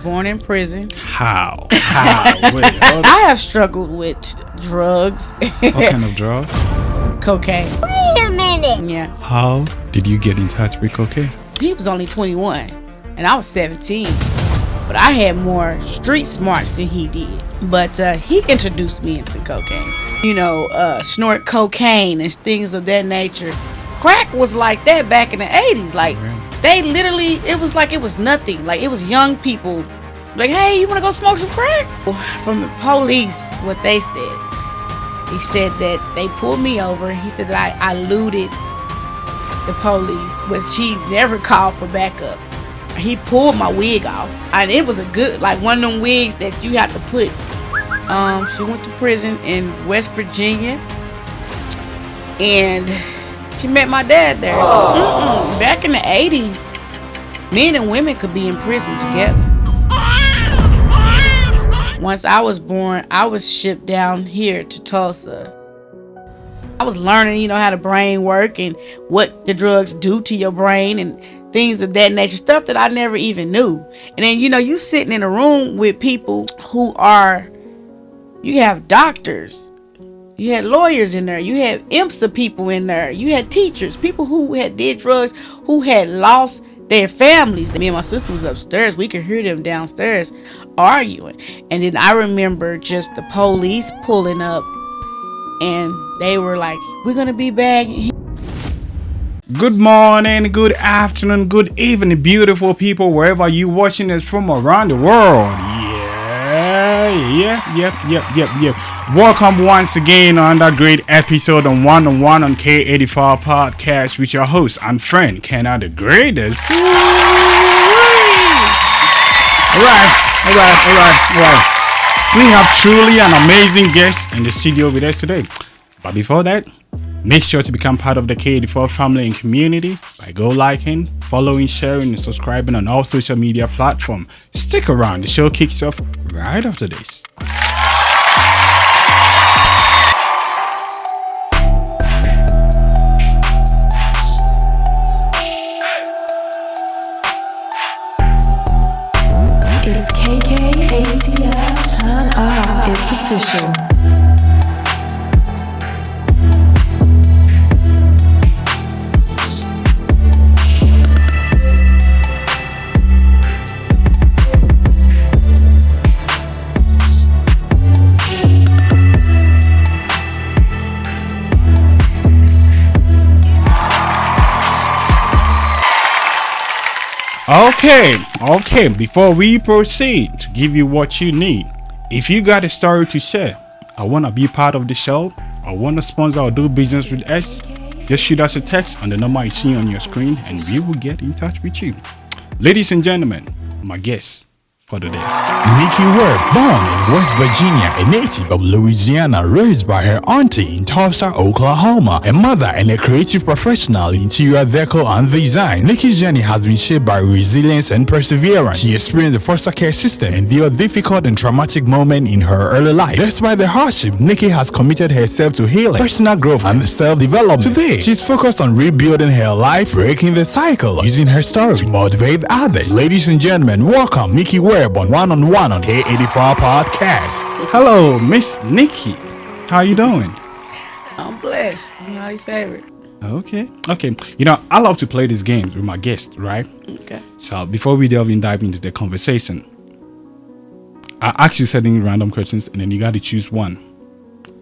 Born in prison. How? Wait, I have struggled with drugs. What kind of drug? Cocaine. Wait a minute. Yeah. How did you get in touch with cocaine? He was only 21 and I was 17. But I had more street smarts than he did. But he introduced me into cocaine. You know, snort cocaine and things of that nature. Crack was like that back in the 80s. Like, they literally, it was like it was nothing. Like, it was young people. Like, hey, you want to go smoke some crack? From the police, what they said. He said that they pulled me over. He said that I looted the police, which he never called for backup. He pulled my wig off. And it was a good, like one of them wigs that you have to put. She went to prison in West Virginia. And she met my dad there. Back in the 80s, men and women could be in prison together. Once I was born, I was shipped down here to Tulsa. I was learning, you know, how the brain work and what the drugs do to your brain and things of that nature, stuff that I never even knew. And then, you know, you sitting in a room with people who are, you have doctors, you had lawyers in there, you had IMSA people in there, you had teachers, people who had did drugs, who had lost their families. Me and my sister was upstairs. We could hear them downstairs arguing. And then I remember just the police pulling up and they were like, we're going to be back. Good morning, good afternoon, good evening, beautiful people, wherever you watching us from around the world. Yep. Welcome once again on that great episode on One-on-One on K84 Podcast with your host and friend, Kenna the Greatest. Alright. We have truly an amazing guest in the studio with us today. But before that, make sure to become part of the K84 family and community by liking, following, sharing, and subscribing on all social media platforms. Stick around, the show kicks off right after this. It's KKATL, turn up, it's official. Okay, before we proceed to give you what you need, if you got a story to share, I want to be part of the show, I want to sponsor or do business with us, just shoot us a text on the number you see on your screen and we will get in touch with you. Ladies and gentlemen, my guest for the day. Niki Webb, born in West Virginia, a native of Louisiana, raised by her auntie in Tulsa, Oklahoma, a mother and a creative professional in interior decor and design. Niki's journey has been shaped by resilience and perseverance. She experienced the foster care system and endured difficult and traumatic moments in her early life. Despite the hardship, Niki has committed herself to healing, personal growth, and self-development. Today, she's focused on rebuilding her life, breaking the cycle, using her story to motivate others. Ladies and gentlemen, welcome Niki Webb on One-on-One on K84 Podcast. Hello, Miss Niki. How you doing? I'm blessed. You know, your favorite. Okay. You know, I love to play these games with my guests, right? Okay. So before we dive into the conversation, I ask you certain random questions and then you got to choose one.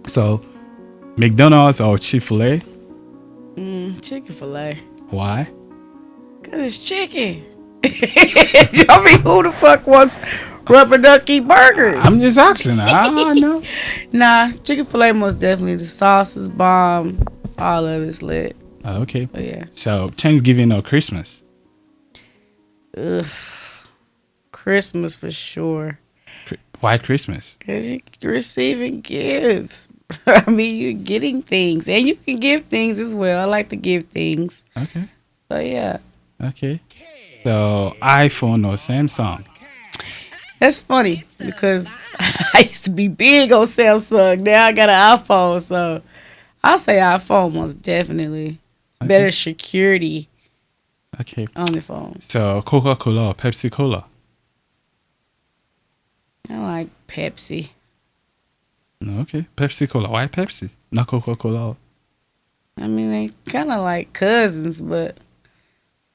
So, McDonald's or Chick-fil-A? Chick-fil-A. Why? Because it's chicken. I mean, who the fuck wants rubber ducky burgers? I'm just asking. I know. Nah, Chick-fil-A most definitely. The sauce is bomb. All of it's lit. Okay. So, yeah. So, Thanksgiving or Christmas? Christmas for sure. Why Christmas? Because you're receiving gifts. I mean, you're getting things. And you can give things as well. I like to give things. Okay. So, yeah. Okay. So, iPhone or Samsung? That's funny because I used to be big on Samsung. Now I got an iPhone, so I'll say iPhone most definitely. It's better security Okay. on the phone. So, Coca-Cola or Pepsi-Cola? I like Pepsi. Okay. Pepsi Cola. Why Pepsi? Not Coca-Cola. I mean, they kind of like cousins, but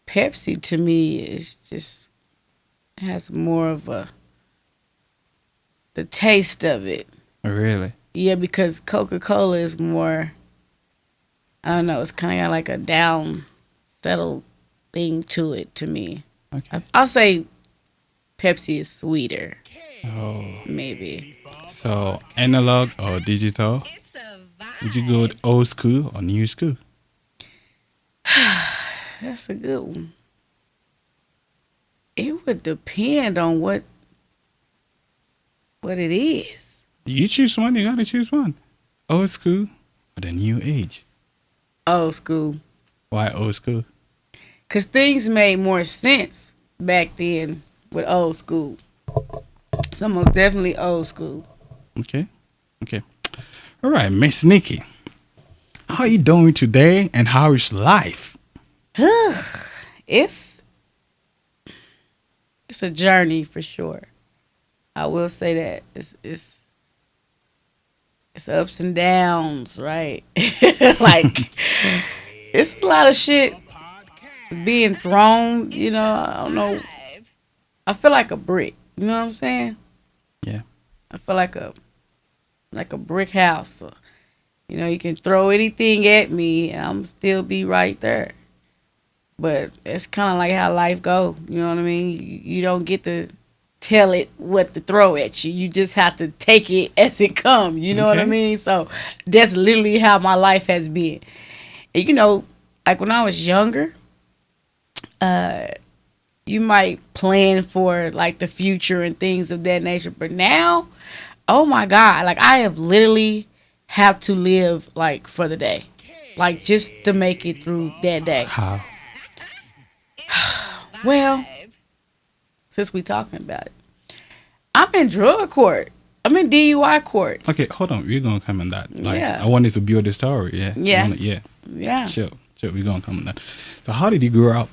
Pepsi to me is just has more of the taste of it. Really? Yeah, because Coca-Cola is more, I don't know, it's kind of got like a down, settled thing to it to me. Okay. I'll say Pepsi is sweeter, Oh. maybe. So, analog or digital? Would you go with old school or new school? That's a good one. It would depend on what it is. You choose one. You gotta choose one. Old school or the new age? Old school. Why old school? Because things made more sense back then with old school. So most definitely old school. Okay. Okay. All right, Miss Nikki. How you doing today and how is life? It's a journey for sure. I will say that. It's ups and downs, right? Like it's a lot of shit being thrown, you know, I don't know. I feel like a brick. You know what I'm saying? Yeah. I feel like a brick house. You know, you can throw anything at me and I'm still be right there. But it's kind of like how life go. You know what I mean? You don't get to tell it what to throw at you. You just have to take it as it comes. You know what I Okay. mean? So that's literally how my life has been. And, you know, like when I was younger, you might plan for like the future and things of that nature. But now, oh my God, like I have literally have to live like for the day. Like just to make it through that day. How? Well, since we talking about it, I'm in drug court. I'm in DUI courts. Okay, hold on. We're gonna come on that. Like, Yeah. I wanted to build the story. Yeah. Yeah. Yeah. Yeah. Sure. We're gonna come on that. So, how did you grow up?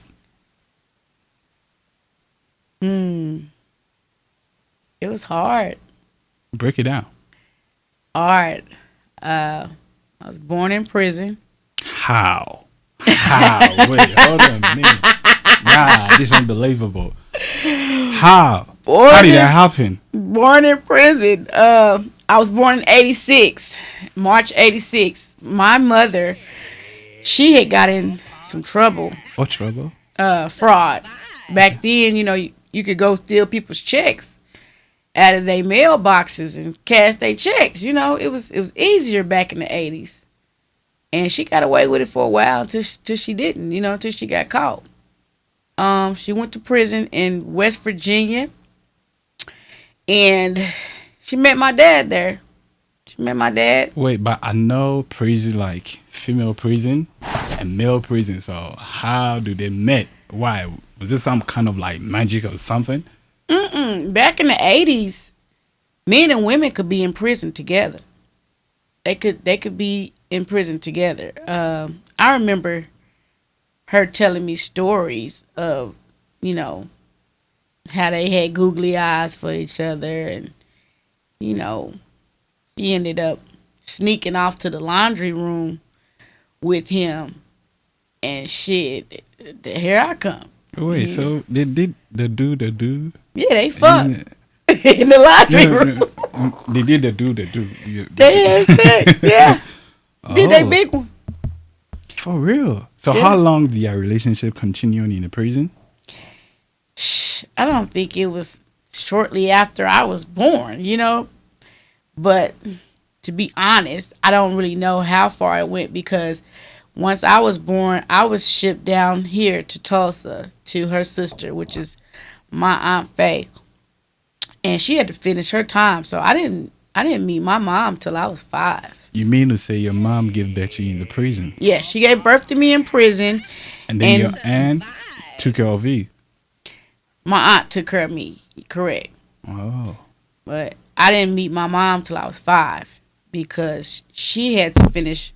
It was hard. Break it down. Hard. I was born in prison. How? How? Wait, hold on a minute. Nah, this is unbelievable. How? How did that happen? Born in prison. I was born in 86, March 86. My mother, she had got in some trouble, What trouble? fraud. Back then, you know, you could go steal people's checks out of their mailboxes and cash their checks. You know, it was easier back in the 80s. And she got away with it for a while till she didn't, you know, until she got caught. She went to prison in West Virginia. And she met my dad there. She met my dad. Wait, but I know prison like female prison and male prison. So how do they met? Why? Was this some kind of like magic or something? Back in the 80s, men and women could be in prison together. They could be in prison together. I remember her telling me stories of, you know, how they had googly eyes for each other, and you know, she ended up sneaking off to the laundry room with him, and shit, here I come. Wait, so they did the do? Yeah, they fucked And, in the laundry room. They did the do. They had sex, yeah. Did they Oh. big one? For real? So Yeah. how long did your relationship continue in the prison? I don't think it was shortly after I was born, you know. But to be honest, I don't really know how far it went, because once I was born, I was shipped down here to Tulsa to her sister, which is my Aunt Faye. And she had to finish her time. So I didn't meet my mom till I was 5. You mean to say your mom gave birth to you in the prison, Yeah, she gave birth to me in prison. and then And- your aunt took care of you? My aunt took care of me, correct. Oh, But I didn't meet my mom till I was 5, because she had to finish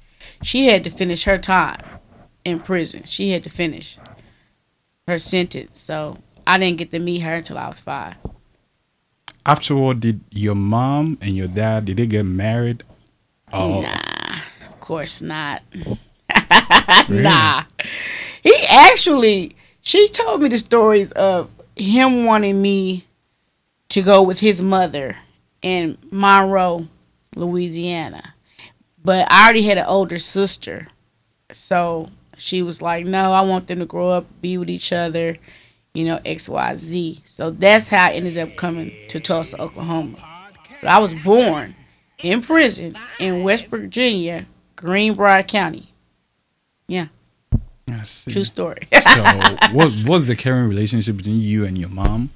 her time in prison. She had to finish her sentence. So I didn't get to meet her until I was 5. afterward, did your mom and your dad did they get married? Oh, Nah, of course not. really? Nah. He actually, she told me the stories of him wanting me to go with his mother in Monroe, Louisiana. But I already had an older sister. So she was like, no, I want them to grow up, be with each other, XYZ. So that's how I ended up coming to Tulsa, Oklahoma. But I was born in prison in West Virginia, Greenbrier County. Yeah, I see. true story. So, what's the current relationship between you and your mom?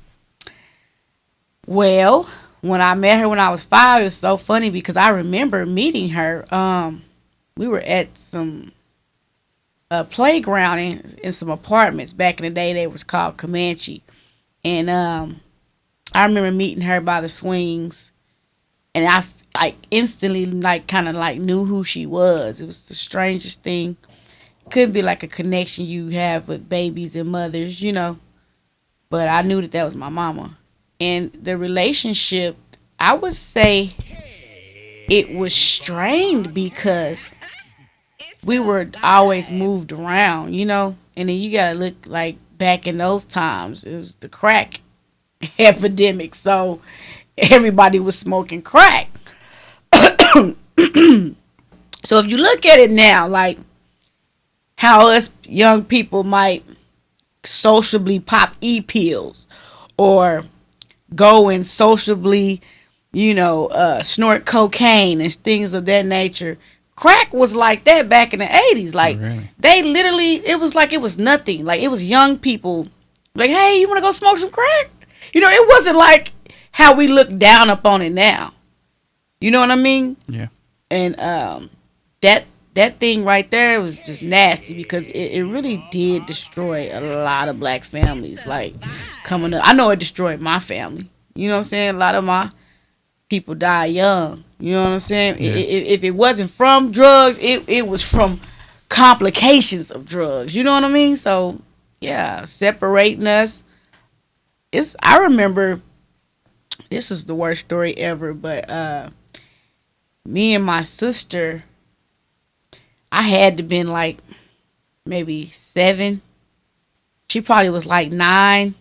Well, when I met her when I was 5, it was so funny because I remember meeting her. We were at some playground in some apartments back in the day. They was called Comanche, and I remember meeting her by the swings, and I like instantly kind of knew who she was. It was the strangest thing. Could be like a connection you have with babies and mothers, but I knew that was my mama. And the relationship, I would say it was strained because we were always moved around, and then you gotta look like back in those times, it was the crack epidemic, so everybody was smoking crack. So if you look at it now, like how us young people might sociably pop e-pills or go and sociably, snort cocaine and things of that nature. Crack was like that back in the 80s. Like, Really? they literally, it was like it was nothing. Like, it was young people. Like, hey, you want to go smoke some crack? It wasn't like how we look down upon it now. You know what I mean? Yeah. And that thing right there was just nasty because it really did destroy a lot of black families. Like, coming up, I know it destroyed my family. You know what I'm saying? A lot of my people die young. You know what I'm saying? Yeah. If it wasn't from drugs, it was from complications of drugs. You know what I mean? So, yeah, separating us. I remember, this is the worst story ever, but me and my sister, I had to been like maybe 7. She probably was like 9.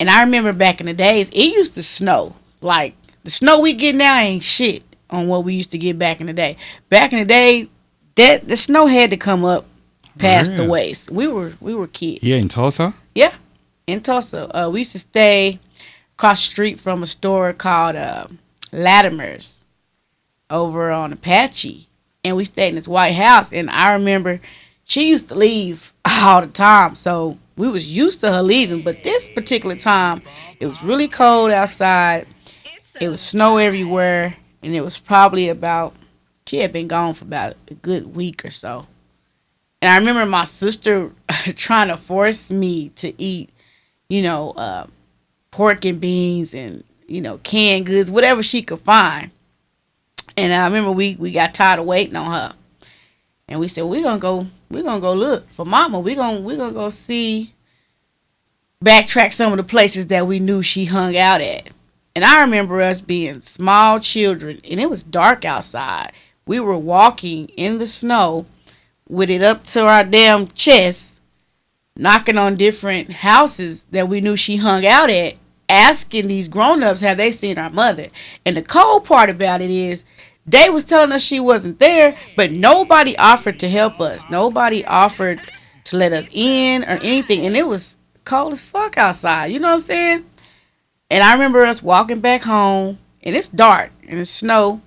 And I remember back in the days, it used to snow. Like, the snow we get now ain't shit on what we used to get back in the day. Back in the day, the snow had to come up past the Really? waist. We were kids. Here in Tulsa? Yeah, in Tulsa. We used to stay across the street from a store called Latimer's over on Apache. And we stayed in this white house. And I remember she used to leave all the time. So we was used to her leaving. But this particular time, it was really cold outside. It was snow everywhere. And it was probably she had been gone for about a good week or so. And I remember my sister trying to force me to eat, pork and beans and, canned goods, whatever she could find. And I remember we got tired of waiting on her. And we said, we're gonna go look for mama. We're gonna go backtrack some of the places that we knew she hung out at. And I remember us being small children and it was dark outside. We were walking in the snow with it up to our damn chest, knocking on different houses that we knew she hung out at, asking these grown-ups, have they seen our mother? And the cold part about it is, they was telling us she wasn't there, but nobody offered to help us. Nobody offered to let us in or anything. And it was cold as fuck outside. You know what I'm saying? And I remember us walking back home, and it's dark, and it's snow.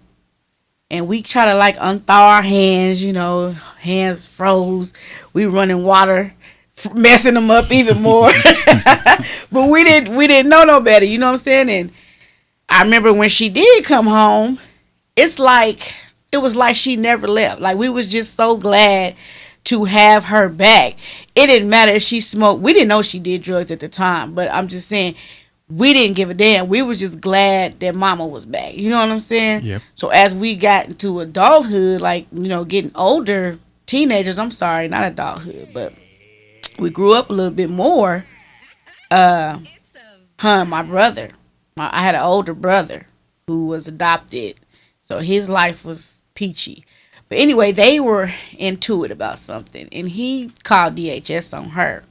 And we try to unthaw our hands, hands froze. We running water, messing them up even more. But we didn't know no better, you know what I'm saying? And I remember when she did come home, it was like she never left. Like, we was just so glad to have her back. It didn't matter if she smoked. We didn't know she did drugs at the time, but I'm just saying, we didn't give a damn. We was just glad that mama was back. You know what I'm saying? Yep. So as we got into adulthood, getting older, teenagers, I'm sorry, not adulthood, but we grew up a little bit more. Her and my brother, I had an older brother who was adopted, so his life was peachy. But anyway, they were into it about something, and he called DHS on her,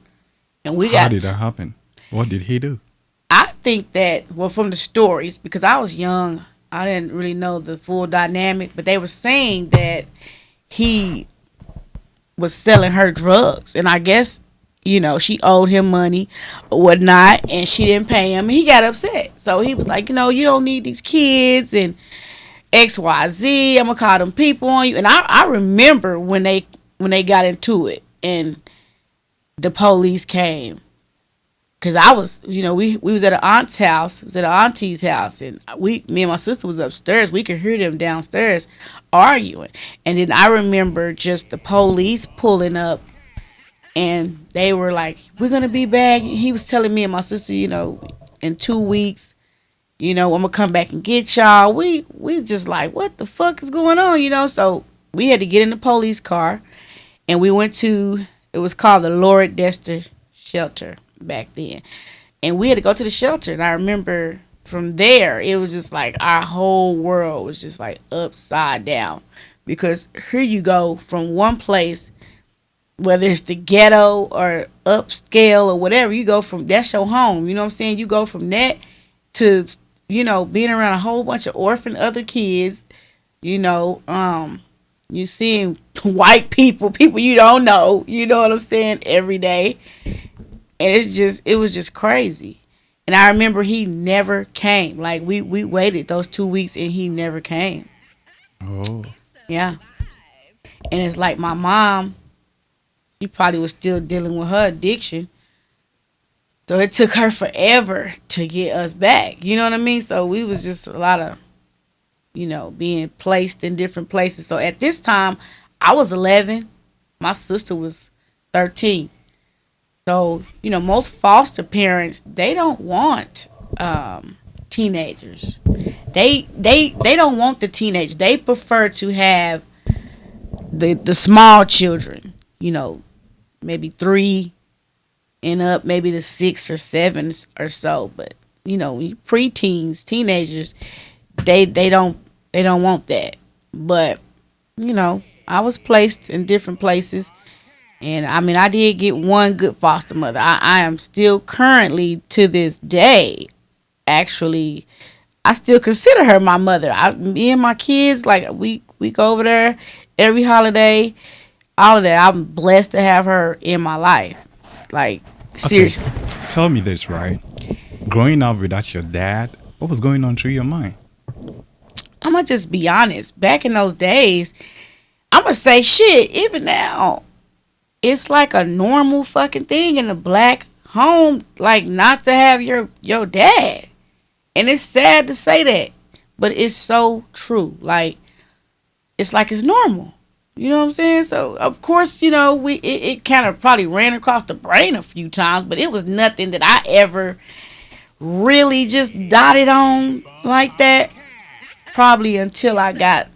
and we How got. did that happen? What did he do? I think that, well, from the stories, because I was young, I didn't really know the full dynamic, but they were saying that he was selling her drugs, and I guess she owed him money or whatnot, and she didn't pay him, and he got upset. So he was like, you don't need these kids and XYZ. I'm gonna call them people on you. And I remember when they got into it, and the police came. Cause I was, we was at an aunt's house, it was at an auntie's house, and me and my sister was upstairs. We could hear them downstairs arguing, and then I remember just the police pulling up, and they were like, "We're gonna be back." He was telling me and my sister, in 2 weeks, I'm gonna come back and get y'all. We just like, what the fuck is going on, So we had to get in the police car, and we went to, it was called the Lord Dester shelter back then, and we had to go to the shelter. And I remember from there, it was just like our whole world was just like upside down, because here you go from one place, whether it's the ghetto or upscale or whatever, you go from, that's your home, you know what I'm saying? You go from that to being around a whole bunch of orphan other kids, you seeing white people you don't know, you know what I'm saying, every day. And it was just crazy. And I remember he never came. Like, we waited those 2 weeks and he never came. Oh. Yeah. And it's like my mom, she probably was still dealing with her addiction. So it took her forever to get us back. You know what I mean? So we was just a lot of, being placed in different places. So at this time, I was 11. My sister was 13. So, most foster parents, they don't want teenagers. They don't want the teenagers. They prefer to have the small children, maybe 3 and up, maybe the 6 or 7 or so. But, preteens, teenagers, they don't want that. But, I was placed in different places. And I did get one good foster mother. I am still currently, to this day, actually, I still consider her my mother. Me and my kids, like, we go over there every holiday, all of that. I'm blessed to have her in my life. Like, seriously. Okay. Tell me this, right? Growing up without your dad, what was going on through your mind? I'm going to just be honest. Back in those days, I'm going to say shit, even now, it's like a normal fucking thing in a black home, like, not to have your dad. And it's sad to say that, but it's so true. Like, it's like it's normal. You know what I'm saying? So, of course, it kind of probably ran across the brain a few times, but it was nothing that I ever really just dotted on like that. Probably until I got,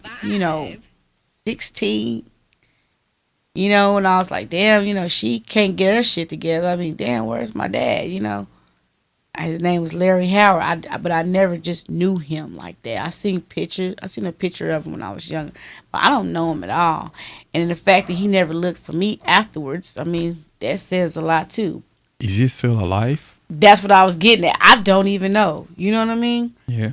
16. And I was like, damn, she can't get her shit together. I mean, damn, where's my dad, His name was Larry Howard, but I never just knew him like that. I seen a picture of him when I was young, but I don't know him at all. And the fact that he never looked for me afterwards, that says a lot too. Is he still alive? That's what I was getting at. I don't even know. You know what I mean? Yeah.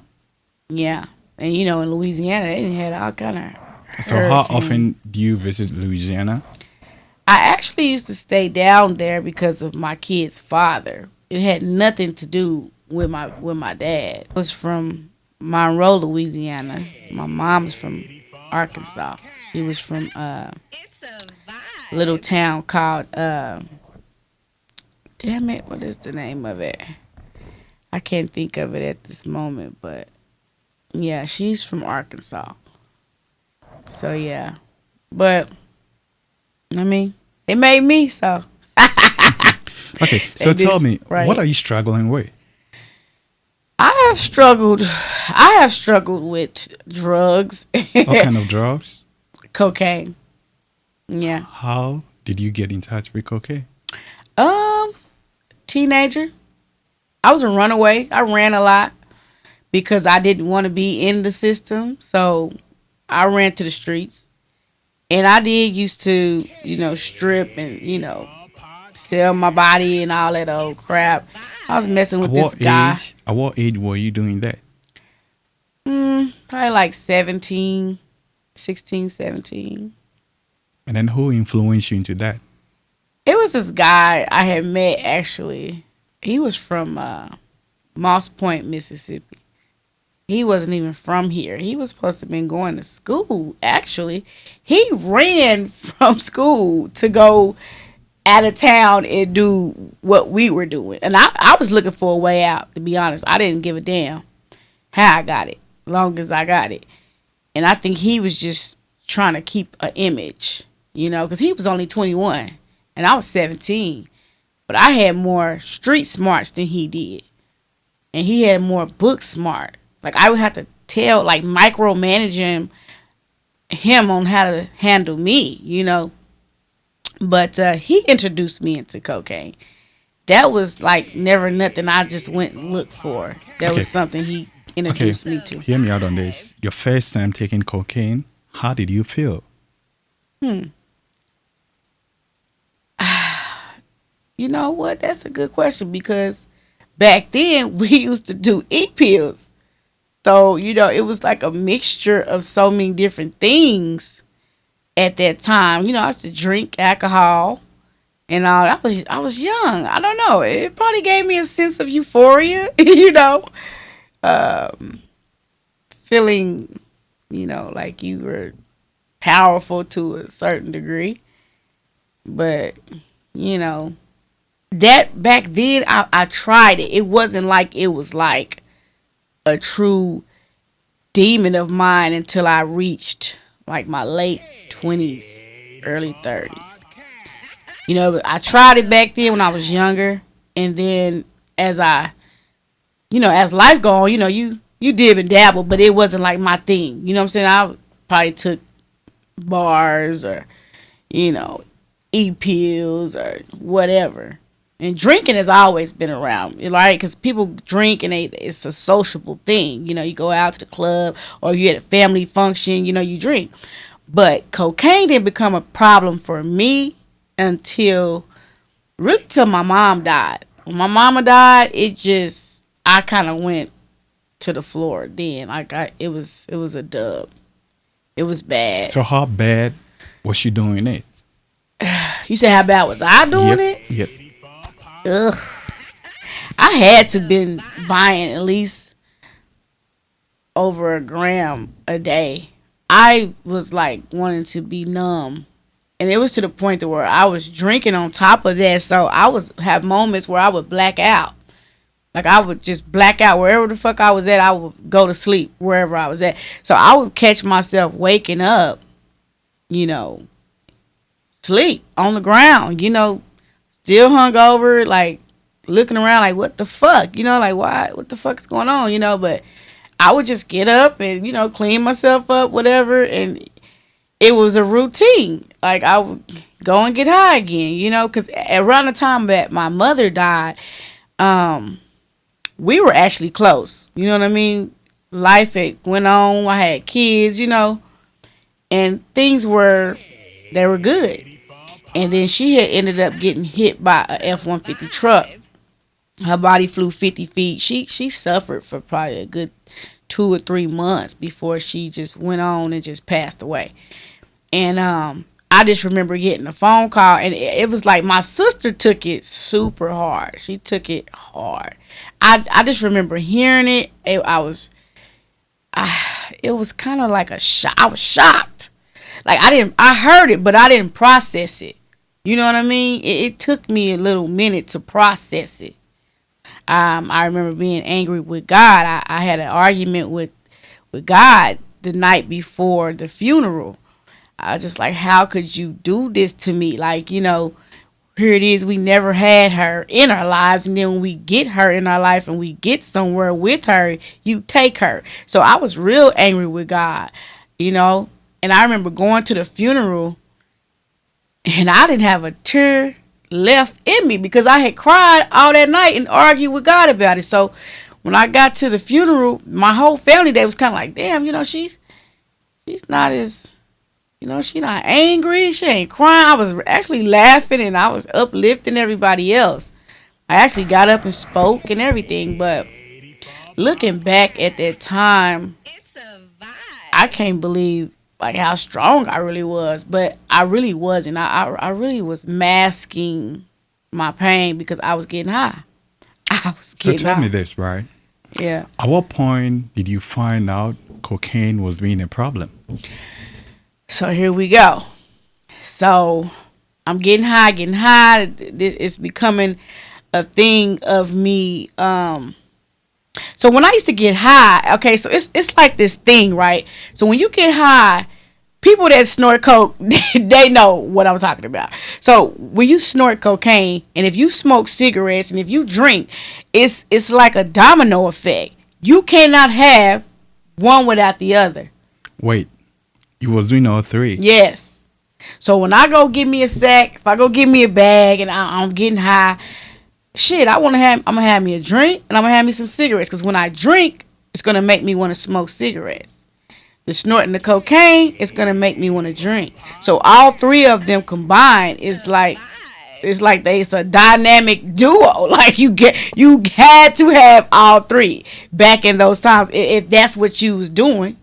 Yeah. And, in Louisiana, they had all kind of So how often do you visit Louisiana? I actually used to stay down there because of my kid's father. It had nothing to do with my dad. I was from Monroe, Louisiana. My mom's from Arkansas. She was from a little town called damn it, what is the name of it? I can't think of it at this moment, but yeah, she's from Arkansas. So yeah, but they made me, so. Okay, so tell me, right. What are you struggling with? I have struggled with drugs. What kind of drugs? Cocaine. Yeah. How did you get in touch with cocaine? Teenager. I was a runaway. I ran a lot. because I didn't want to be in the system. So I ran to the streets. And I did used to, strip and, sell my body and all that old crap. I was messing with this guy. At what age were you doing that? Probably like 17, 16, 17. And then who influenced you into that? It was this guy I had met, actually. He was from Moss Point, Mississippi. He wasn't even from here. He was supposed to have been going to school, actually. He ran from school to go out of town and do what we were doing. And I was looking for a way out, to be honest. I didn't give a damn how I got it, long as I got it. And I think he was just trying to keep an image, because he was only 21 and I was 17. But I had more street smarts than he did. And he had more book smart. Like, I would have to tell, like, micromanaging him on how to handle me, But he introduced me into cocaine. That was, like, never nothing I just went and looked for. That was something he introduced me to. Hear me out on this. Your first time taking cocaine, how did you feel? You know what? That's a good question, because back then we used to do e-pills. So, it was like a mixture of so many different things at that time. I used to drink alcohol and all. I was young. I don't know. It probably gave me a sense of euphoria, feeling, like you were powerful to a certain degree. But, that back then I tried it. It wasn't like it was like a true demon of mine until I reached like my late 20s, early 30s. I tried it back then when I was younger, and then as as life go on, you dib and dabble, but it wasn't like my thing. You know what I'm saying? I probably took bars or e-pills or whatever. And drinking has always been around, right? Because people drink and it's a sociable thing. You go out to the club or you at a family function, you drink. But cocaine didn't become a problem for me until my mom died. When my mama died, I kind of went to the floor then. It was a dub. It was bad. So how bad was she doing it? You said how bad was I doing it? Yep. Ugh. I had to been buying at least over a gram a day. I was like wanting to be numb. And it was to the point to where I was drinking on top of that. So I was have moments where I would black out. Like I would just black out wherever the fuck I was at. I would go to sleep wherever I was at. So I would catch myself waking up, sleep on the ground, still hungover, like looking around like, what the fuck? Like, why? What the fuck is going on? But I would just get up and, clean myself up, whatever. And it was a routine. Like, I would go and get high again, because around the time that my mother died, we were actually close. You know what I mean? Life had went on. I had kids, and things were good. And then she had ended up getting hit by a F-150 truck. Her body flew 50 feet. She suffered for probably a good 2 or 3 months before she just went on and just passed away. And I just remember getting a phone call, and it was like my sister took it super hard. She took it hard. I just remember hearing it. It was kind of like a shock. I was shocked. Like I heard it, but I didn't process it. You know what I mean? It took me a little minute to process it. I remember being angry with God. I had an argument with God the night before the funeral. I was just like, how could you do this to me? Like, here it is. We never had her in our lives. And then when we get her in our life and we get somewhere with her, you take her. So I was real angry with God, And I remember going to the funeral and I didn't have a tear left in me because I had cried all that night and argued with God about it. So when I got to the funeral, my whole family, they was kind of like, damn, she's not as, she not angry. She ain't crying. I was actually laughing and I was uplifting everybody else. I actually got up and spoke and everything. But looking back at that time, I can't believe like how strong I really was. But I really wasn't. I really was masking my pain because I was getting high. So tell me this, right? Yeah. At what point did you find out cocaine was being a problem? So here we go. So I'm getting high. It's becoming a thing of me. So when I used to get high, okay, so it's like this thing, right? So when you get high, people that snort coke, they know what I'm talking about. So when you snort cocaine, and if you smoke cigarettes, and if you drink, it's like a domino effect. You cannot have one without the other. Wait, you was doing all three? Yes. So when I go get me a sack, if I go get me a bag, and I'm getting high, shit, I'm gonna have me a drink, and I'm gonna have me some cigarettes. Because when I drink, it's gonna make me want to smoke cigarettes. The snorting the cocaine, it's gonna make me want to drink. So all three of them combined is like it's a dynamic duo. Like you had to have all three back in those times if that's what you was doing.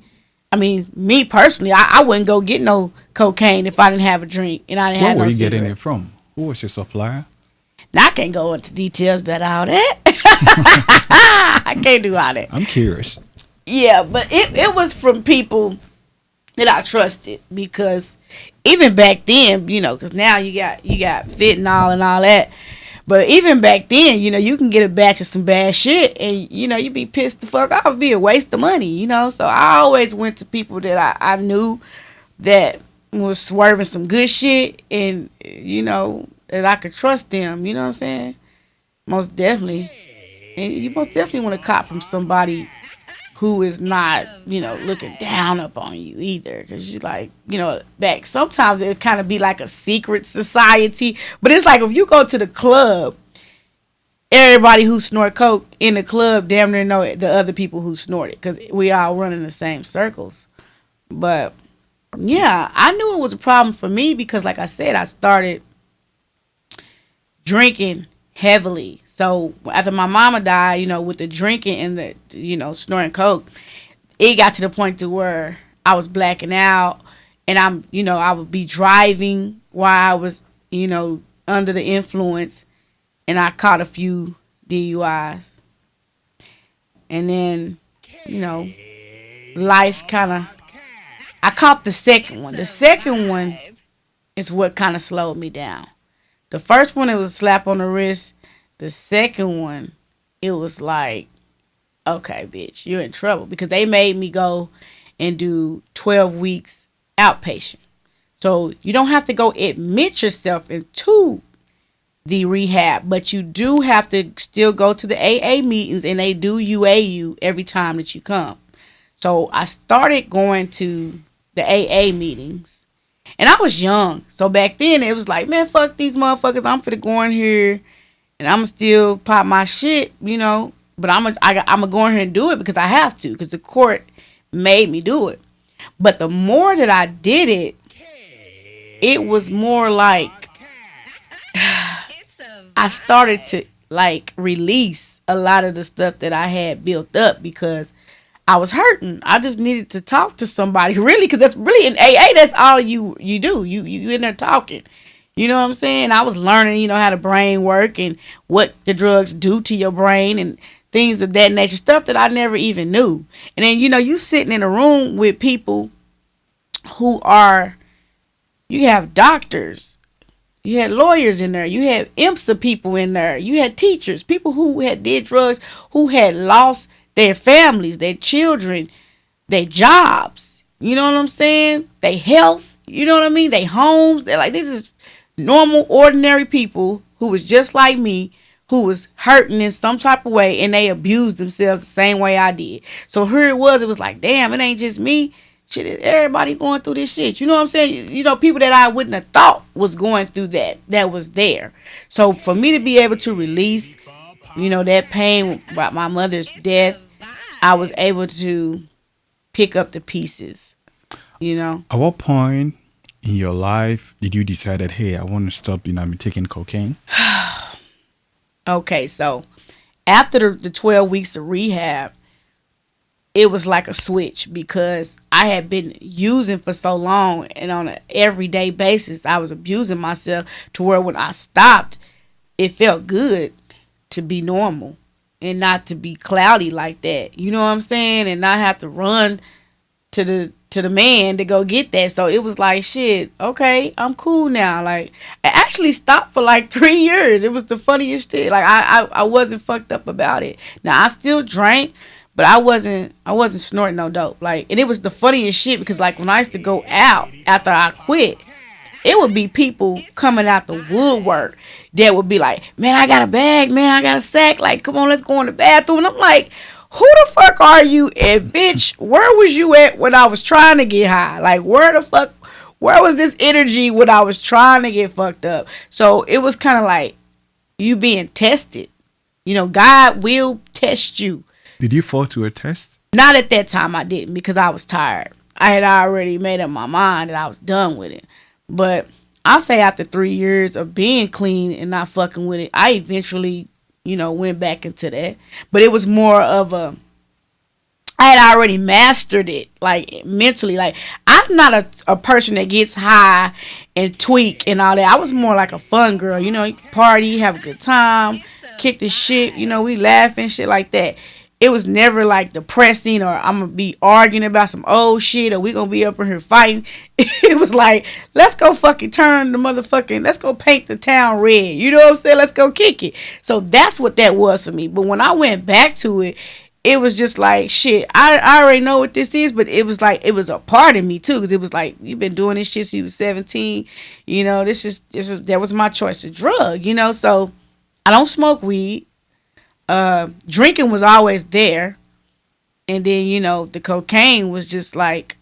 I mean, me personally, I wouldn't go get no cocaine if I didn't have a drink and I didn't have no cigarettes. Where were you getting it from? Who was your supplier? Now I can't go into details about all that. I can't do all that. I'm curious. Yeah, but it was from people that I trusted, because even back then, because now you got fentanyl and all that. But even back then, you can get a batch of some bad shit and, you be pissed the fuck off. It'd be a waste of money, So I always went to people that I knew that was swerving some good shit and, that I could trust them. You know what I'm saying? Most definitely. And you most definitely want to cop from somebody who is not, looking down upon you either. Because you like, back sometimes it kind of be like a secret society. But it's like if you go to the club, everybody who snort coke in the club damn near know the other people who snort it. Because we all run in the same circles. But, yeah, I knew it was a problem for me because, like I said, I started drinking heavily. So after my mama died, with the drinking and the, snorting coke, it got to the point to where I was blacking out and I would be driving while I was, under the influence, and I caught a few DUIs. And then, life I caught the second one. The second one is what kind of slowed me down. The first one, it was a slap on the wrist. The second one, it was like, okay, bitch, you're in trouble. Because they made me go and do 12 weeks outpatient. So you don't have to go admit yourself into the rehab. But you do have to still go to the AA meetings. And they do UAU every time that you come. So I started going to the AA meetings. And I was young. So back then, it was like, man, fuck these motherfuckers. I'm finna go in here. And I'm still pop my shit, but I'm gonna go in here and do it because I have to, because the court made me do it. But the more that I did it, it was more like I started to like release a lot of the stuff that I had built up because I was hurting. I just needed to talk to somebody, really, because that's really in AA. That's all you do. You in there talking. You know what I'm saying? I was learning, how the brain work and what the drugs do to your brain and things of that nature, stuff that I never even knew. And then, you sitting in a room with people who you have doctors, you had lawyers in there, you had IMSA people in there, you had teachers, people who had did drugs, who had lost their families, their children, their jobs. You know what I'm saying? Their health, you know what I mean? Their homes. They're like, this is normal, ordinary people who was just like me, who was hurting in some type of way, and they abused themselves the same way I did. So here it was like, damn, it ain't just me. Shit, everybody going through this shit. You know what I'm saying? People that I wouldn't have thought was going through that was there. So for me to be able to release that pain about my mother's death, I was able to pick up the pieces, At what point in your life did you decide that, hey, I want to stop, taking cocaine? Okay, so after the 12 weeks of rehab, it was like a switch because I had been using for so long, and on an everyday basis, I was abusing myself to where when I stopped, it felt good to be normal and not to be cloudy like that. You know what I'm saying? And not have to run to the man to go get that. So it was like, shit, okay, I'm cool now. Like, I actually stopped for like 3 years. It was the funniest shit. Like, I wasn't fucked up about it. Now I still drank, but I wasn't snorting no dope. Like, and it was the funniest shit because like when I used to go out after I quit, it would be people coming out the woodwork that would be like, man, I got a bag, man, I got a sack. Like, come on, let's go in the bathroom. And I'm like, who the fuck are you? And bitch, where was you at when I was trying to get high? Like, where was this energy when I was trying to get fucked up? So it was kind of like you being tested. God will test you. Did you fall to a test? Not at that time, I didn't, because I was tired. I had already made up my mind that I was done with it. But I'll say after 3 years of being clean and not fucking with it, I eventually, went back into that. But it was more of I had already mastered it, like mentally. Like, I'm not a person that gets high and tweak and all that. I was more like a fun girl, party, have a good time, kick the shit, we laugh and shit like that. It was never like depressing or I'm going to be arguing about some old shit or we going to be up in here fighting. It was like, let's go fucking let's go paint the town red. You know what I'm saying? Let's go kick it. So that's what that was for me. But when I went back to it, it was just like, shit, I already know what this is, but it was like, it was a part of me too. Because it was like, you've been doing this shit since you was 17. That was my choice of drug, So I don't smoke weed. Drinking was always there, and then the cocaine was just like,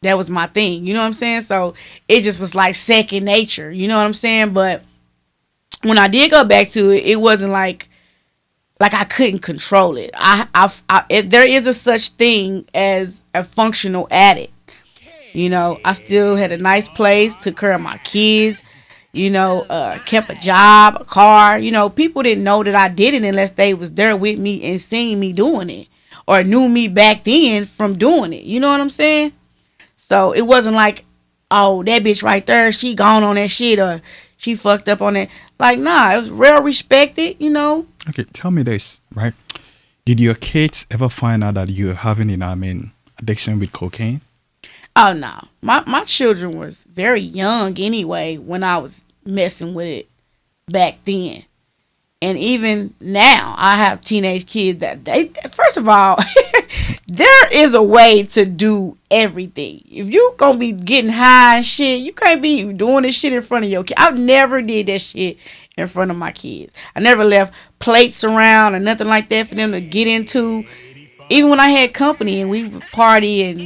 that was my thing, you know what I'm saying? So it just was like second nature, you know what I'm saying? But when I did go back to it, it wasn't like I couldn't control it. There is a such thing as a functional addict. I still had a nice place, took care of my kids. Kept a job, a car. People didn't know that I did it unless they was there with me and seen me doing it or knew me back then from doing it. You know what I'm saying? So it wasn't like, oh, that bitch right there, she gone on that shit or she fucked up on it. Like, nah, it was real respected, Okay, tell me this, right? Did your kids ever find out that you were having addiction with cocaine? Oh, no. My children was very young anyway when I was messing with it back then. And even now, I have teenage kids that first of all, there is a way to do everything. If you gonna be getting high and shit, you can't be doing this shit in front of your kids. I never did that shit in front of my kids. I never left plates around or nothing like that for them to get into. Even when I had company and we would party and,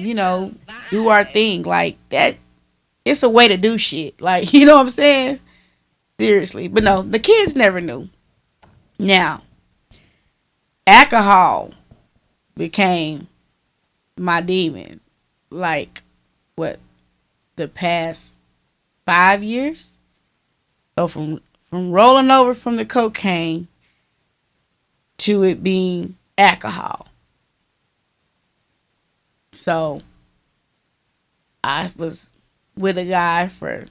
do our thing like that, it's a way to do shit. Like, you know what I'm saying? Seriously. But no, the kids never knew. Now, alcohol became my demon. Like, the past 5 years? So from rolling over from the cocaine to it being alcohol. So I was with a guy for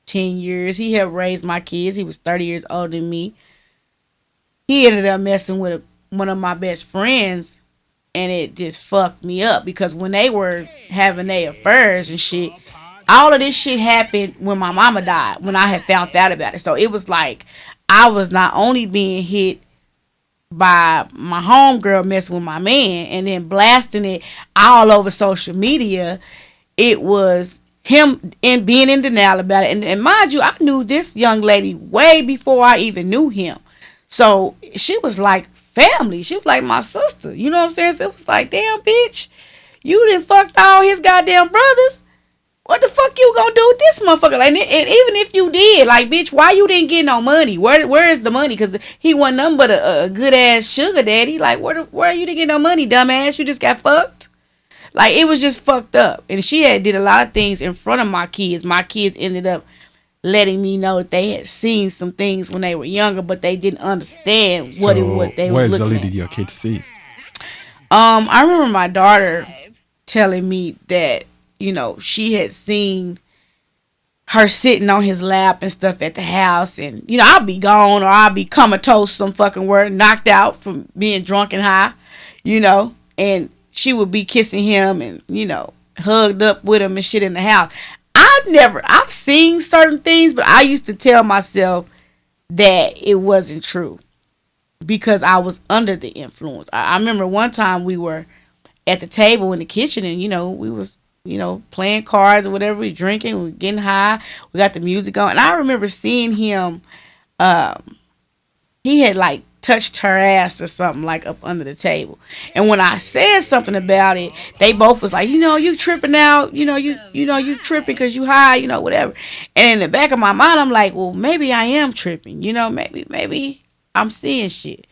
10 years. He helped raise my kids. He was 30 years older than me. He ended up messing with one of my best friends, and it just fucked me up because when they were having their affairs and shit, all of this shit happened when my mama died, when I had found out about it. So it was like I was not only being hit by my homegirl messing with my man and then blasting it all over social media. It was him and being in denial about it. And mind you, I knew this young lady way before I even knew him. So she was like family. She was like my sister. You know what I'm saying? So it was like, damn, bitch, you done fucked all his goddamn brothers. what the fuck you gonna do with this motherfucker? Like, and even if you did, like, bitch, why you didn't get no money? Where is the money? Because he wasn't nothing but a good ass sugar daddy. Like, where you didn't get no money, dumbass? You just got fucked. Like, it was just fucked up. And she had did a lot of things in front of my kids. My kids ended up letting me know that they had seen some things when they were younger, but they didn't understand what they were looking at. What exactly did your kids see? I remember my daughter telling me that, you know, she had seen her sitting on his lap and stuff at the house, and, you know, I'll be gone or I'll be comatose, some fucking word, knocked out from being drunk and high, you know, and she would be kissing him and, you know, hugged up with him and shit in the house. I've seen certain things, but I used to tell myself that it wasn't true because I was under the influence. I remember one time we were at the table in the kitchen and, you know, we was, you know, playing cards or whatever, we drinking, we getting high, we got the music on, and I remember seeing him, he had like touched her ass or something like up under the table. And when I said something about it, they both was like, you know, you tripping out, you know, you tripping because you high, you know, whatever. And in the back of my mind, I'm like, well, maybe I am tripping, you know, maybe I'm seeing shit.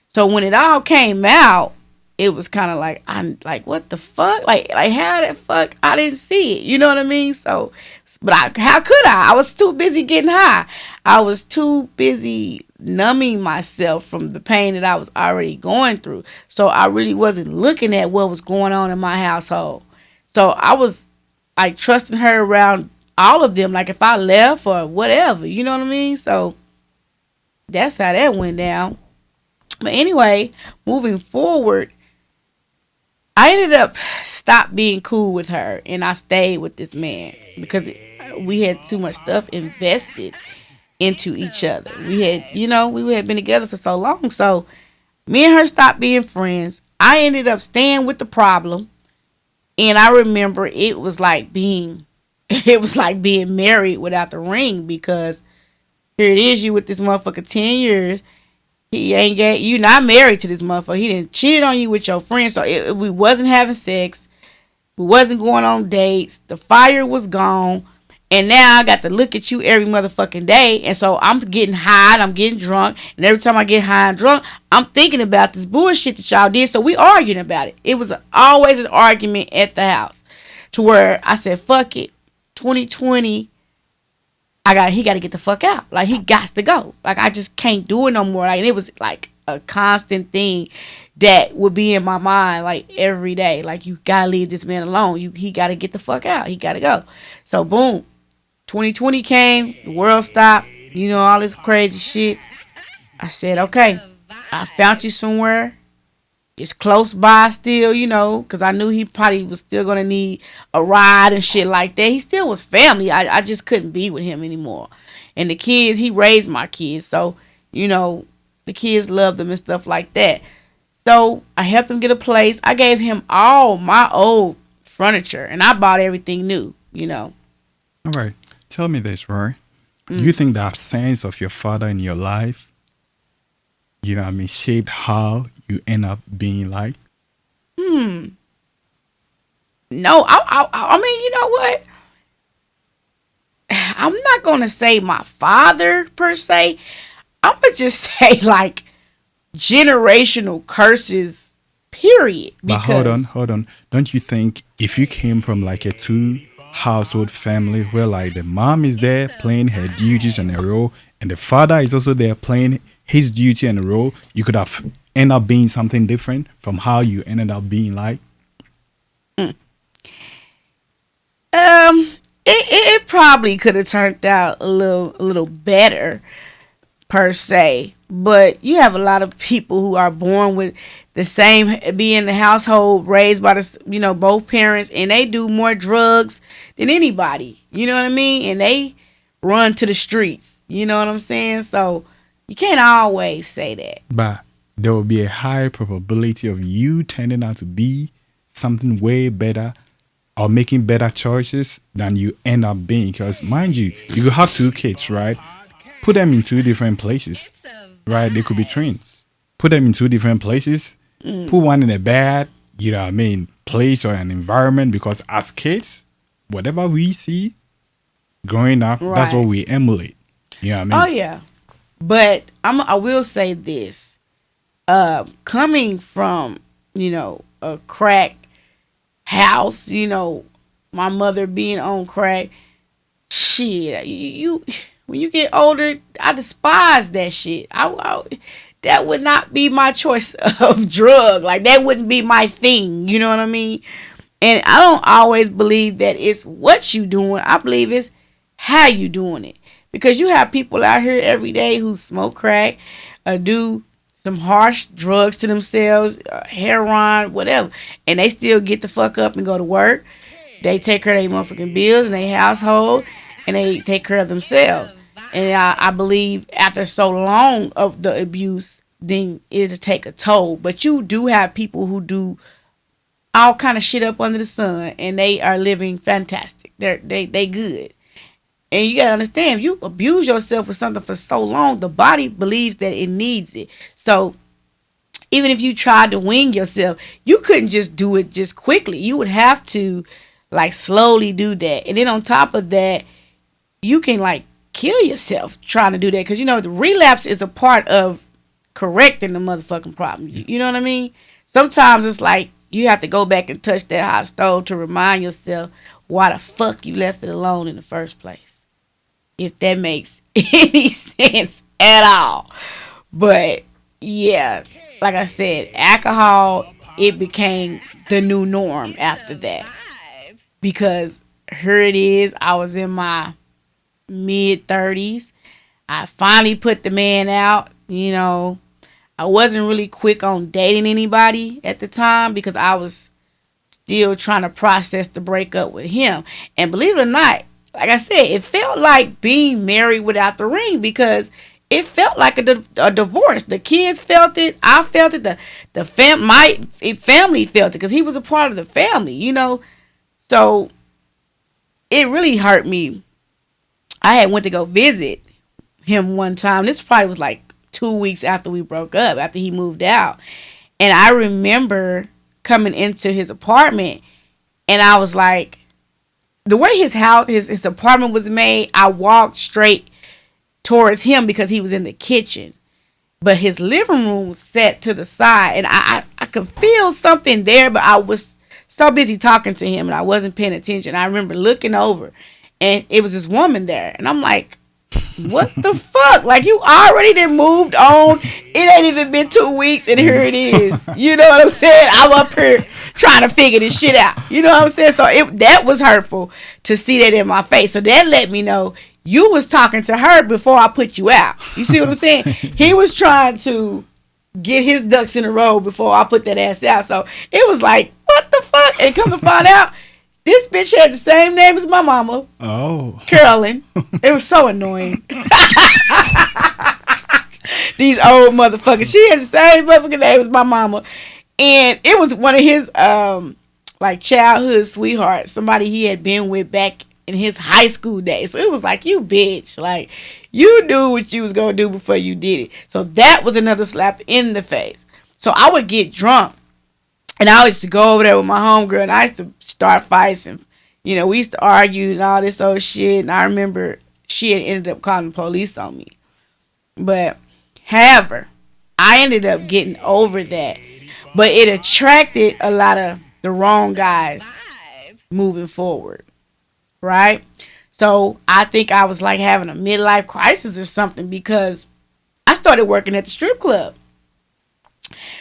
So when it all came out, it was kind of like, I'm like, what the fuck? Like how the fuck? I didn't see it. You know what I mean? So, but how could I? I was too busy getting high. I was too busy numbing myself from the pain that I was already going through. So I really wasn't looking at what was going on in my household. So I was like trusting her around all of them. Like if I left or whatever, you know what I mean? So that's how that went down. But anyway, moving forward, I ended up stopped being cool with her and I stayed with this man because we had too much stuff invested into each other. We had, you know, we had been together for so long. So me and her stopped being friends. I ended up staying with the problem. And I remember it was like being married without the ring, because here it is, you with this motherfucker 10 years. You not married to this motherfucker. He didn't cheat on you with your friends. So we wasn't having sex. We wasn't going on dates. The fire was gone. And now I got to look at you every motherfucking day. And so I'm getting high and I'm getting drunk. And every time I get high and drunk, I'm thinking about this bullshit that y'all did. So we arguing about it. It was always an argument at the house to where I said, fuck it. 2020, he got to get the fuck out. Like, he got to go. Like, I just can't do it no more. Like, and it was like a constant thing that would be in my mind, like, every day. Like, you got to leave this man alone. He got to get the fuck out. He got to go. So, boom. 2020 came, the world stopped, you know, all this crazy shit. I said, okay, I found you somewhere. It's close by still, you know, because I knew he probably was still going to need a ride and shit like that. He still was family. I just couldn't be with him anymore. And the kids, he raised my kids. So, you know, the kids loved him and stuff like that. So I helped him get a place. I gave him all my old furniture and I bought everything new, you know. All right. Tell me this, Rory. Do you think the absence of your father in your life, you know what I mean, shaped how you end up being like? No, I mean, you know what? I'm not going to say my father per se. I'm going to just say like generational curses, period. But hold on. Don't you think if you came from like a two-household family where like the mom is there playing her duties and her role and the father is also there playing his duty and role, you could have end up being something different from how you ended up being like? It probably could have turned out a little better per se, but you have a lot of people who are born with the same, be in the household raised by the, you know, both parents, and they do more drugs than anybody, you know what I mean, and they run to the streets, you know what I'm saying? So you can't always say that. But there will be a high probability of you turning out to be something way better or making better choices than you end up being. Because mind you, you could have two kids, right? Put them in two different places, right? They could be twins. Put them in two different places. Put one in a bad, you know what I mean, place or an environment. Because as kids, whatever we see growing up, that's what Right. we emulate. You know what I Oh mean? yeah, but I will say this: coming from a crack house, my mother being on crack, shit, you when you get older, I despise that shit. That would not be my choice of drug. Like that wouldn't be my thing. You know what I mean? And I don't always believe that it's what you doing. I believe it's how you doing it. Because you have people out here every day who smoke crack, do some harsh drugs to themselves, heroin, whatever, and they still get the fuck up and go to work. They take care of their motherfucking bills and their household, and they take care of themselves. And I believe after so long of the abuse, then it'll take a toll. But you do have people who do all kind of shit up under the sun, and they are living fantastic. They good. And you gotta understand, if you abuse yourself with something for so long, the body believes that it needs it. So even if you tried to wing yourself, you couldn't just do it just quickly. You would have to like slowly do that. And then on top of that, you can like kill yourself trying to do that. Because the relapse is a part of correcting the motherfucking problem. You know what I mean? Sometimes it's like you have to go back and touch that hot stove to remind yourself why the fuck you left it alone in the first place. If that makes any sense at all. But yeah, like I said, alcohol, it became the new norm after that. Because here it is, I was in my mid 30s. I finally put the man out. I wasn't really quick on dating anybody at the time because I was still trying to process the breakup with him. And believe it or not, like I said, it felt like being married without the ring because it felt like a divorce. The kids felt it. I felt it. The family felt it because he was a part of the family, So it really hurt me. I had went to go visit him one time. This probably was like 2 weeks after we broke up, after he moved out. And I remember coming into his apartment and I was like, the way his house, his apartment was made, I walked straight towards him because he was in the kitchen. But his living room was set to the side. And I could feel something there, but I was so busy talking to him and I wasn't paying attention. I remember looking over and it was this woman there. And I'm like, what the fuck? Like, you already done moved on. It ain't even been 2 weeks and here it is. You know what I'm saying? I'm up here trying to figure this shit out. You know what I'm saying? So that was hurtful to see that in my face. So that let me know you was talking to her before I put you out. You see what I'm saying? He was trying to get his ducks in a row before I put that ass out. So it was like, what the fuck? And come to find out, this bitch had the same name as my mama. Oh. Carolyn. It was so annoying. These old motherfuckers. She had the same motherfucking name as my mama. And it was one of his like childhood sweethearts. Somebody he had been with back in his high school days. So it was like, you bitch. Like, you knew what you was going to do before you did it. So that was another slap in the face. So I would get drunk. And I used to go over there with my homegirl, and I used to start fights, and we used to argue and all this old shit. And I remember she had ended up calling the police on me. But, however, I ended up getting over that. But it attracted a lot of the wrong guys moving forward, right? So I think I was like having a midlife crisis or something because I started working at the strip club.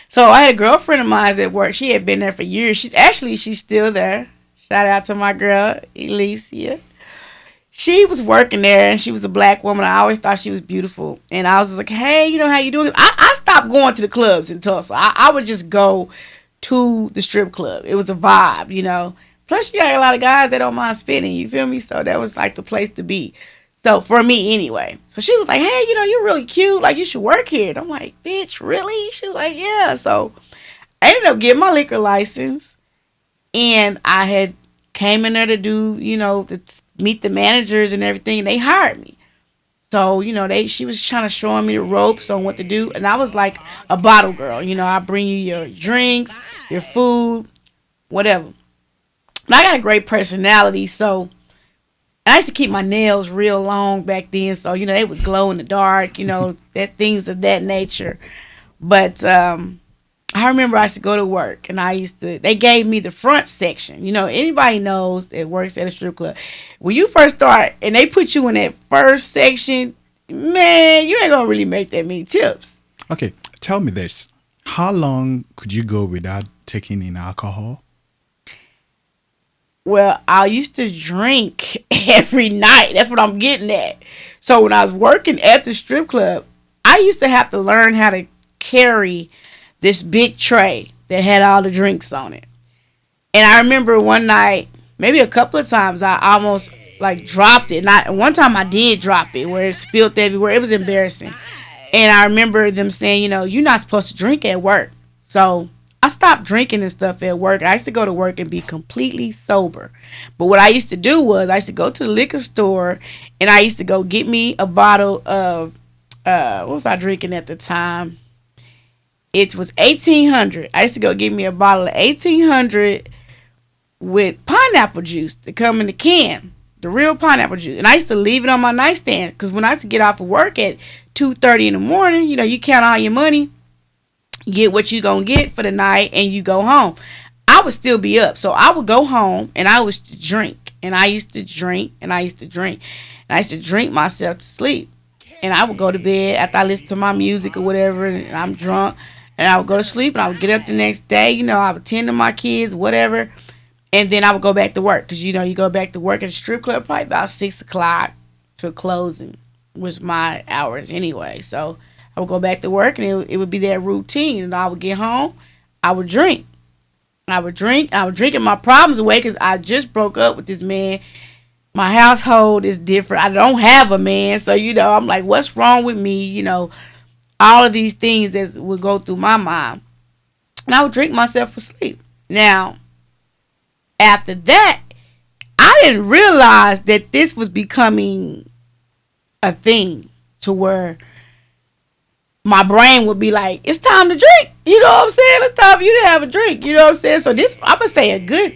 So I had a girlfriend of mine at work. She had been there for years. She's still there. Shout out to my girl, Alicia. She was working there, and she was a black woman. I always thought she was beautiful. And I was just like, hey, how you doing? I stopped going to the clubs in Tulsa. I would just go to the strip club. It was a vibe, Plus, you got a lot of guys that don't mind spinning. You feel me? So that was like the place to be. So for me anyway. So she was like, hey, you're really cute. Like, you should work here. And I'm like, bitch, really? She was like, yeah. So I ended up getting my liquor license. And I had came in there to do, to meet the managers and everything. And they hired me. So, she was trying to show me the ropes on what to do. And I was like a bottle girl. I bring you your drinks, your food, whatever. But I got a great personality, so I used to keep my nails real long back then, so they would glow in the dark, that things of that nature. But I remember I used to go to work, and they gave me the front section. Anybody knows that works at a strip club. When you first start and they put you in that first section, man, you ain't gonna really make that many tips. Okay, tell me this. How long could you go without taking in alcohol? Well, I used to drink every night. That's what I'm getting at. So when I was working at the strip club, I used to have to learn how to carry this big tray that had all the drinks on it. And I remember one night, maybe a couple of times, I almost dropped it. And one time I did drop it where it spilled everywhere. It was embarrassing. And I remember them saying, you're not supposed to drink at work. So I stopped drinking and stuff at work. I used to go to work and be completely sober. But what I used to do was I used to go to the liquor store and I used to go get me a bottle of, what was I drinking at the time? It was 1800. I used to go get me a bottle of 1800 with pineapple juice to come in the can. The real pineapple juice. And I used to leave it on my nightstand because when I used to get off of work at 2:30 in the morning, you count all your money, get what you gonna get for the night, and you go home. I would still be up, so I would go home and I was to drink, and I used to drink, and I used to drink, and I used to drink myself to sleep, and I would go to bed after I listened to my music or whatever, and I'm drunk, and I would go to sleep, and I would get up the next day, I would tend to my kids, whatever, and then I would go back to work, because you go back to work at the strip club probably about 6 o'clock till closing was my hours anyway, so I would go back to work, and it would be that routine. And I would get home, I would drink. I would drink, and my problems away because I just broke up with this man. My household is different. I don't have a man, so, I'm like, what's wrong with me? All of these things that would go through my mind. And I would drink myself for sleep. Now, after that, I didn't realize that this was becoming a thing to where my brain would be like, it's time to drink. You know what I'm saying? It's time for you to have a drink. You know what I'm saying? So this, I'm going to say a good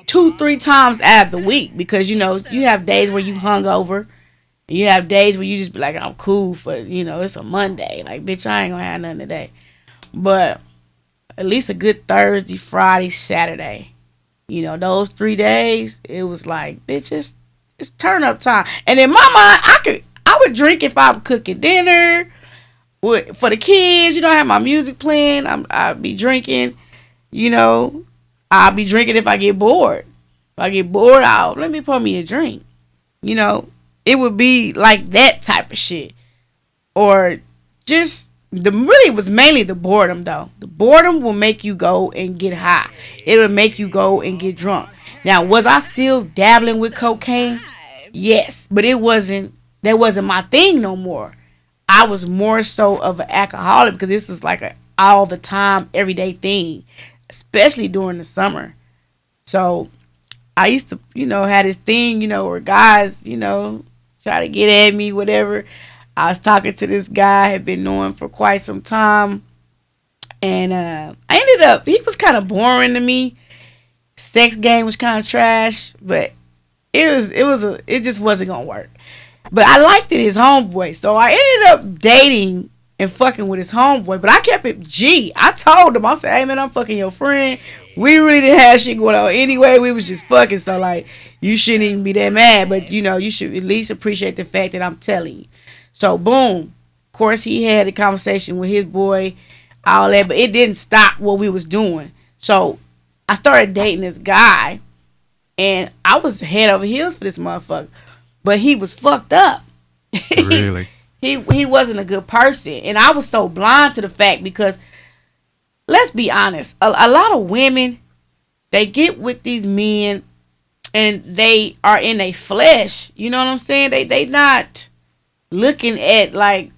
2-3 times out of the week because, you have days where you hungover. And you have days where you just be like, I'm cool for, it's a Monday. Like, bitch, I ain't going to have nothing today. But at least a good Thursday, Friday, Saturday. Those 3 days, it was like, bitch, it's turn up time. And in my mind, I would drink if I'm cooking dinner. For the kids, I have my music playing. I'll be drinking, I'll be drinking if I get bored. If I get bored, let me pour me a drink. It would be like that type of shit. Or just, it was mainly the boredom though. The boredom will make you go and get high. It'll make you go and get drunk. Now, was I still dabbling with cocaine? Yes, but that wasn't my thing no more. I was more so of an alcoholic because this is like a all the time, everyday thing, especially during the summer. So I used to, have this thing, where guys, try to get at me, whatever. I was talking to this guy I had been knowing for quite some time. And I ended up, he was kind of boring to me. Sex game was kind of trash, but it just wasn't going to work. But I liked it, his homeboy. So I ended up dating and fucking with his homeboy. But I kept it G. I told him, I said, hey man, I'm fucking your friend. We really didn't have shit going on anyway. We was just fucking. So like, you shouldn't even be that mad. But you should at least appreciate the fact that I'm telling you. So boom. Of course, he had a conversation with his boy, all that. But it didn't stop what we was doing. So I started dating this guy. And I was head over heels for this motherfucker. But he was fucked up. Really? He wasn't a good person. And I was so blind to the fact because, let's be honest, a lot of women, they get with these men and they are in a flesh. You know what I'm saying? They not looking at like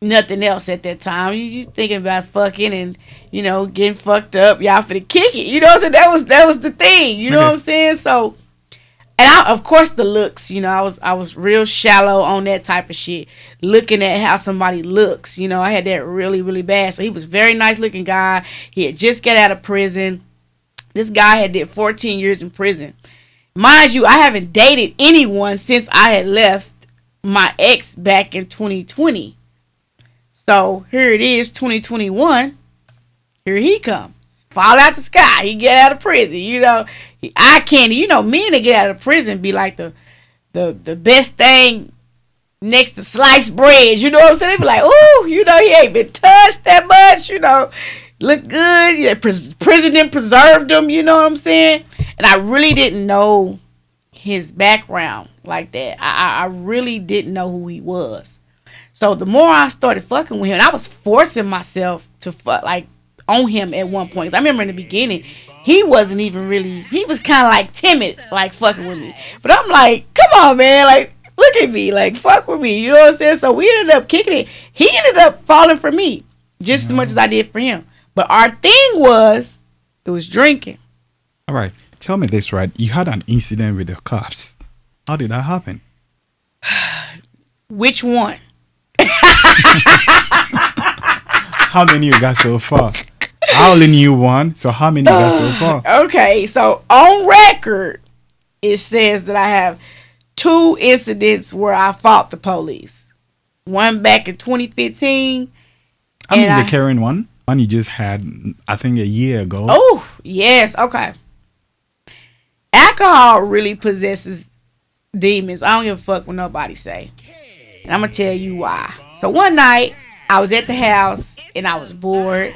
nothing else at that time. You thinking about fucking and, getting fucked up. Y'all finna kick it. You know what I'm saying? That was the thing. You know what I'm saying? So... And of course the looks, I was real shallow on that type of shit. Looking at how somebody looks, I had that really, really bad. So he was a very nice looking guy. He had just got out of prison. This guy had did 14 years in prison. Mind you, I haven't dated anyone since I had left my ex back in 2020. So here it is, 2021. Here he comes. Fall out the sky. He get out of prison. You know, I can't. You know, men that get out of prison be like the best thing next to sliced bread. You know what I'm saying? They be like, ooh, you know, he ain't been touched that much. You know, look good. Yeah, prison didn't preserve him. You know what I'm saying? And I really didn't know his background like that. I really didn't know who he was. So the more I started fucking with him, I was forcing myself to fuck like on him at one point. I remember in the beginning, he wasn't even really, he was kind of like timid, like fucking with me. But I'm like, come on, man, like look at me, like fuck with me. You know what I'm saying? So we ended up kicking it. He ended up falling for me just as much as I did for him. But our thing was, it was drinking. All right, tell me this, right? You had an incident with the cops. How did that happen? Which one? How many you got so far? I only knew one, so how many you got so far? Okay, so on record, it says that I have 2 incidents where I fought the police. One back in 2015. I mean the carrying one. One you just had, I think, a year ago. Oh, yes. Okay. Alcohol really possesses demons. I don't give a fuck what nobody say. And I'm going to tell you why. So one night, I was at the house and I was bored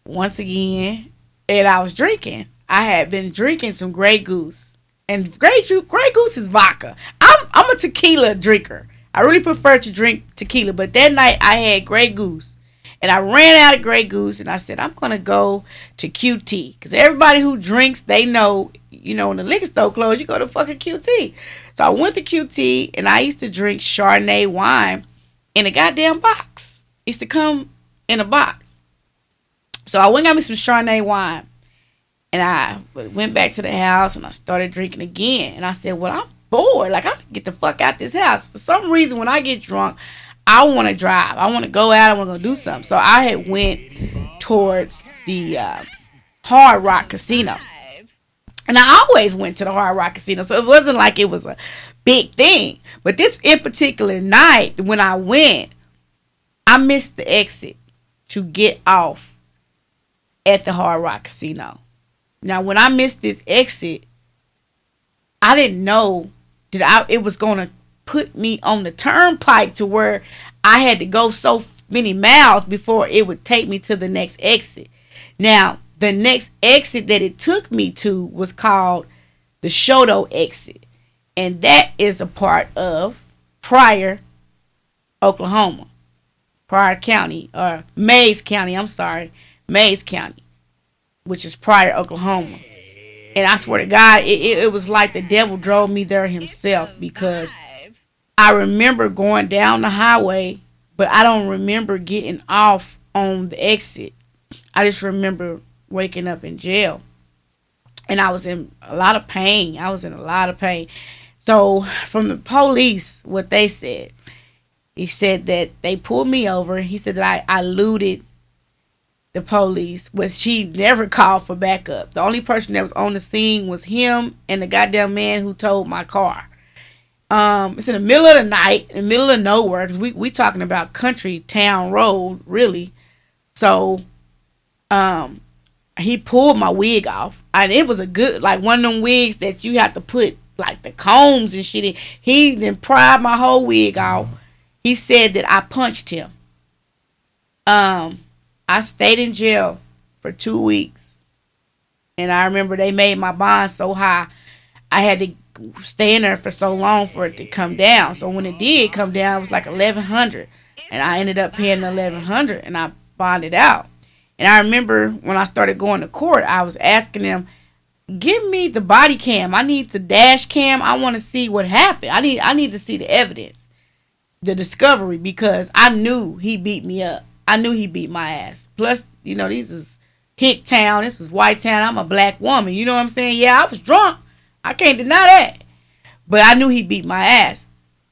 once again, and I was drinking. I had been drinking some Grey Goose, and Grey Goose is vodka. I'm a tequila drinker. I really prefer to drink tequila, but that night I had Grey Goose, and I ran out of Grey Goose, and I said I'm gonna go to QT, because everybody who drinks, they know, you know, when the liquor store closed, you go to fucking QT. So I went to QT, and I used to drink Chardonnay wine in a goddamn box. It used to come in a box. So I went and got me some Chardonnay wine, and I went back to the house, and I started drinking again. And I said, well, I'm bored. Like, I have to get the fuck out this house. For some reason, when I get drunk, I want to drive. I want to go out. I want to go do something. So I had went towards the Hard Rock Casino. And I always went to the Hard Rock Casino, so it wasn't like it was a big thing. But this in particular night, when I went, I missed the exit to get off at the Hard Rock Casino. Now, when I missed this exit, I didn't know that it was going to put me on the turnpike to where I had to go so many miles before it would take me to the next exit. Now, the next exit that it took me to was called the Shodo exit. And that is a part of Pryor, Oklahoma. Pryor County, or Mays County, Mays County, which is Pryor, Oklahoma. And I swear to God, it was like the devil drove me there himself, because I remember going down the highway, but I don't remember getting off on the exit. I just remember waking up in jail. And I was in a lot of pain. So from the police, what they said, he said that they pulled me over. He said that I eluded the police, which he never called for backup. The only person that was on the scene was him and the goddamn man who towed my car. It's in the middle of the night, in the middle of nowhere, because we talking about country town road, really. So he pulled my wig off, and it was a good, like one of them wigs that you have to put like the combs and shit in. He then pried my whole wig off. He said that I punched him. I stayed in jail for 2 weeks. And I remember they made my bond so high, I had to stay in there for so long for it to come down. So when it did come down, it was like $1,100. And I ended up paying the $1,100, and I bonded out. And I remember when I started going to court, I was asking them, give me the body cam. I need the dash cam. I want to see what happened. I need to see the evidence, the discovery, because I knew he beat me up. I knew he beat my ass. Plus, you know, this is hick town. This is white town. I'm a black woman. You know what I'm saying? Yeah, I was drunk. I can't deny that. But I knew he beat my ass.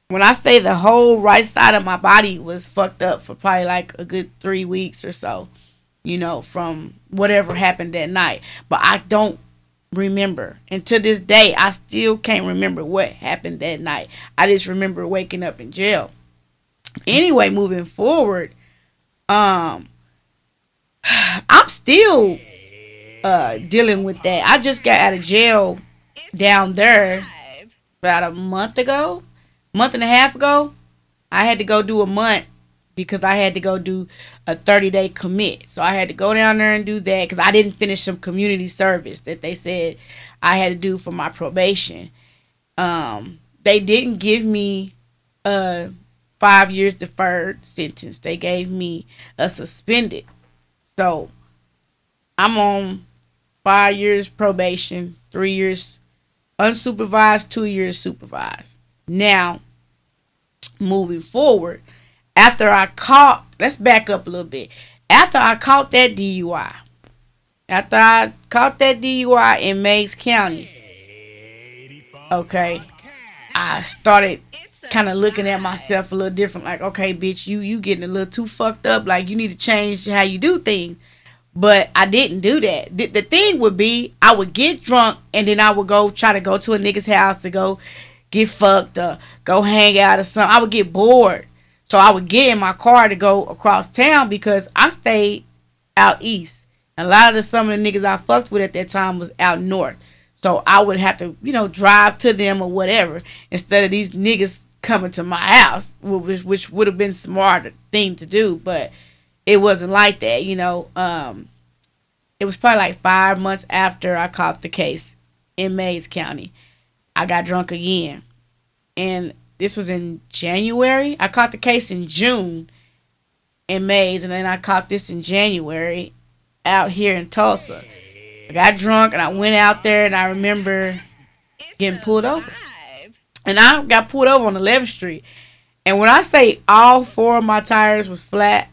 When I say the whole right side of my body was fucked up for probably like a good 3 weeks or so, you know, from whatever happened that night. But I don't remember. And to this day, I still can't remember what happened that night. I just remember waking up in jail. Anyway, moving forward, I'm still dealing with that. I just got out of jail down there about a month and a half ago. I had to go do a month because I had to go do a 30-day commit. So I had to go down there and do that because I didn't finish some community service that they said I had to do for my probation. They didn't give me a 5 years deferred sentence. They gave me a suspended. So I'm on 5 years probation, 3 years unsupervised, 2 years supervised. Now, moving forward, let's back up a little bit. After I caught that DUI in Meigs County, okay, I started kind of looking at myself a little different. Like, okay, bitch, you getting a little too fucked up. Like, you need to change how you do things. But I didn't do that. The thing would be, I would get drunk and then I would try to go to a nigga's house to go get fucked or go hang out or something. I would get bored. So I would get in my car to go across town because I stayed out east. A lot of some of the niggas I fucked with at that time was out north. So I would have to, drive to them or whatever instead of these niggas coming to my house, which would have been smarter thing to do. But it wasn't like that, It was probably like 5 months after I caught the case in Meigs County. I got drunk again. And this was in January. I caught the case in June in Meigs, and then I caught this in January out here in Tulsa. I got drunk and I went out there and I remember getting pulled over. And I got pulled over on 11th Street. And when I say all 4 of my tires was flat,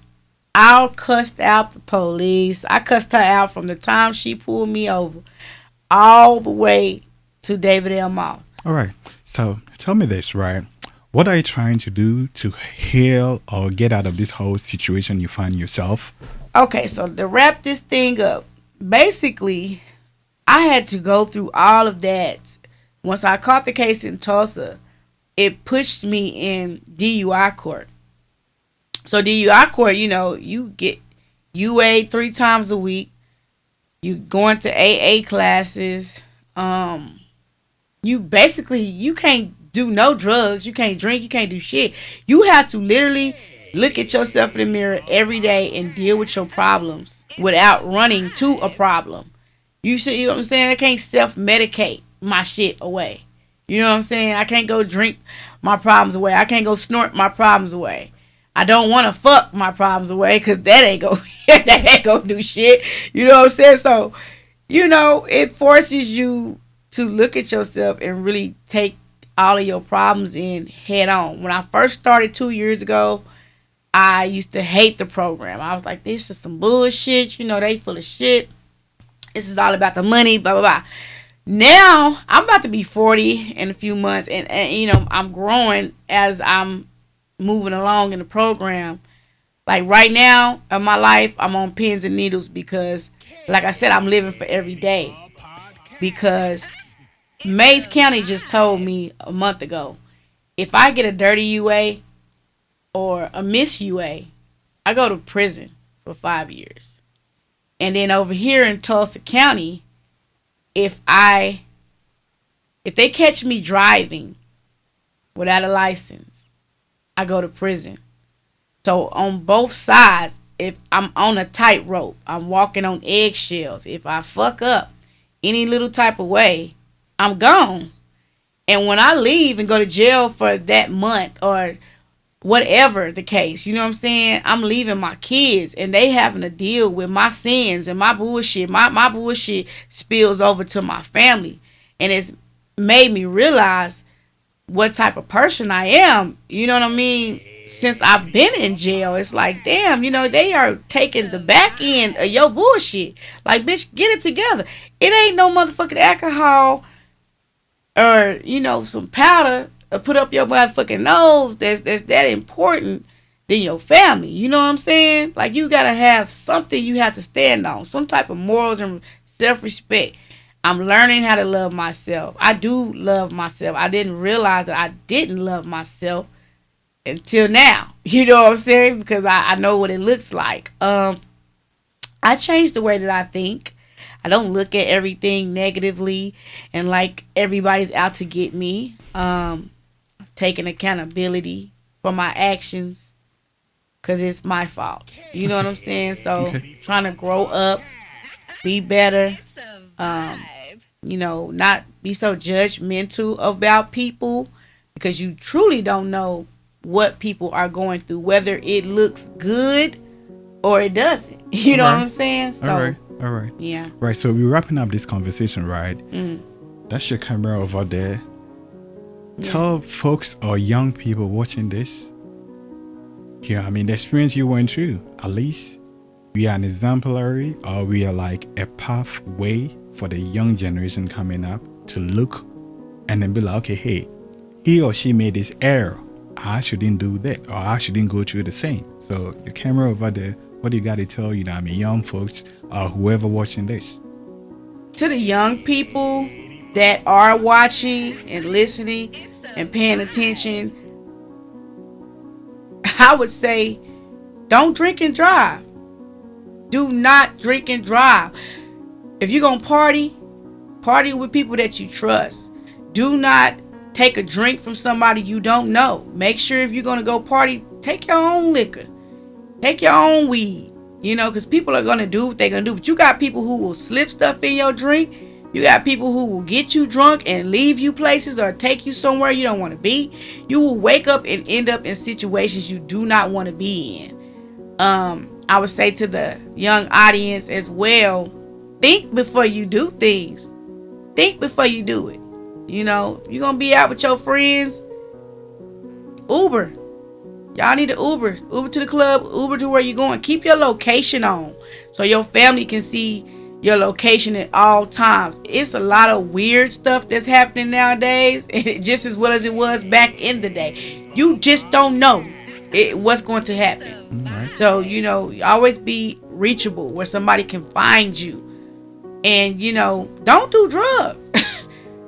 I cussed out the police. I cussed her out from the time she pulled me over all the way to David L. Mall. All right. So tell me this, right? What are you trying to do to heal or get out of this whole situation you find yourself? Okay, so to wrap this thing up, basically, I had to go through all of that. Once I caught the case in Tulsa, it pushed me in DUI court. So DUI court, you get UA 3 times a week. You going to AA classes. You can't do no drugs. You can't drink. You can't do shit. You have to literally look at yourself in the mirror every day and deal with your problems without running to a problem. You know what I'm saying? I can't self-medicate my shit away. You know what I'm saying? I can't go drink my problems away. I can't go snort my problems away. I don't want to fuck my problems away because that ain't go do shit. You know what I'm saying? So, it forces you to look at yourself and really take all of your problems in head on. When I first started 2 years ago, I used to hate the program. I was like, this is some bullshit. They full of shit. This is all about the money, blah, blah, blah. Now, I'm about to be 40 in a few months, and I'm growing as I'm moving along in the program. Like right now in my life, I'm on pins and needles because, like I said, I'm living for every day. Because Meigs County just told me a month ago, if I get a dirty UA or a miss UA, I go to prison for 5 years. And then over here in Tulsa County, if they catch me driving without a license, I go to prison. So on both sides, if I'm on a tightrope, I'm walking on eggshells. If I fuck up any little type of way, I'm gone. And when I leave and go to jail for that month or whatever the case, you know what I'm saying? I'm leaving my kids and they having to deal with my sins and my bullshit. My bullshit spills over to my family. And it's made me realize what type of person I am. You know what I mean? Since I've been in jail, it's like, damn, they are taking the back end of your bullshit. Like, bitch, get it together. It ain't no motherfucking alcohol or, some powder put up your motherfucking nose that's that important than your family. You know what I'm saying? Like, you gotta have something you have to stand on, some type of morals and self-respect. I'm learning how to love myself. I do love myself. I didn't realize that I didn't love myself until now. You know what I'm saying? Because I know what it looks like. I changed the way that I think. I don't look at everything negatively and like everybody's out to get me. Taking accountability for my actions because it's my fault. You know what I'm saying? So trying to grow up, be better. Not be so judgmental about people because you truly don't know what people are going through, whether it looks good or it doesn't. You know what I'm saying? So, all right. Yeah. Right. So we're wrapping up this conversation, right? That's your camera over there. Yeah. Tell folks or young people watching this, the experience you went through, at least we are an exemplary, or we are like a pathway for the young generation coming up to look and then be like, okay, hey, he or she made this error. I shouldn't do that, or I shouldn't go through the same. So your camera over there, what do you got to tell, young folks or whoever watching this? To the young people that are watching and listening and paying attention, I would say, don't drink and drive. Do not drink and drive. If you're going to party with people that you trust. Do not take a drink from somebody you don't know. Make sure if you're going to go party, take your own liquor. Take your own weed. Because people are going to do what they're going to do. But you got people who will slip stuff in your drink. You got people who will get you drunk and leave you places or take you somewhere you don't want to be. You will wake up and end up in situations you do not want to be in. I would say to the young audience as well, think before you do things. Think before you do it. You're going to be out with your friends. Uber. Y'all need to Uber. Uber to the club. Uber to where you're going. Keep your location on so your family can see your location at all times. It's a lot of weird stuff that's happening nowadays, just as well as it was back in the day. You just don't know what's going to happen. Right. So, always be reachable where somebody can find you. And, don't do drugs.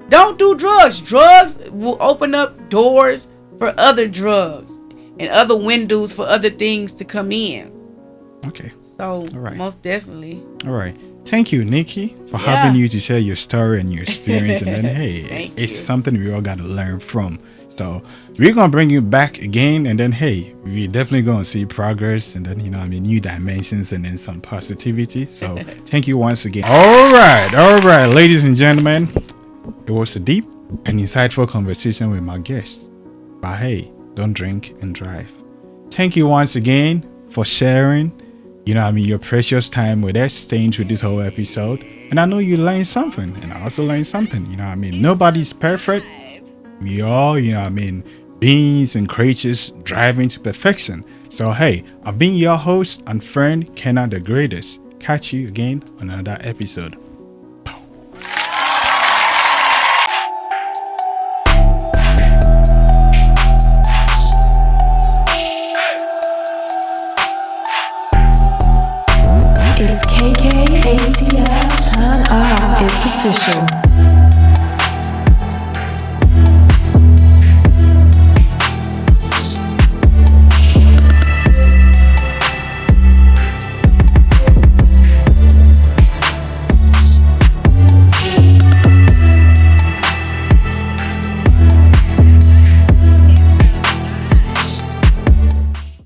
Don't do drugs. Drugs will open up doors for other drugs and other windows for other things to come in. Okay. So, most definitely. All right. Thank you, Niki, for having you to share your story and your experience. And then, hey, it's something we all got to learn from. So we're going to bring you back again. And then, hey, we're definitely going to see progress. And then, new dimensions and then some positivity. So thank you once again. All right, ladies and gentlemen. It was a deep and insightful conversation with my guest. But hey, don't drink and drive. Thank you once again for sharing your precious time with us, staying through this whole episode. And I know you learned something, and I also learned something. Nobody's perfect. We all, beings and creatures driving to perfection. So hey, I've been your host and friend, Kenna the Greatest. Catch you again on another episode. It's KK ATL, turn up, it's official.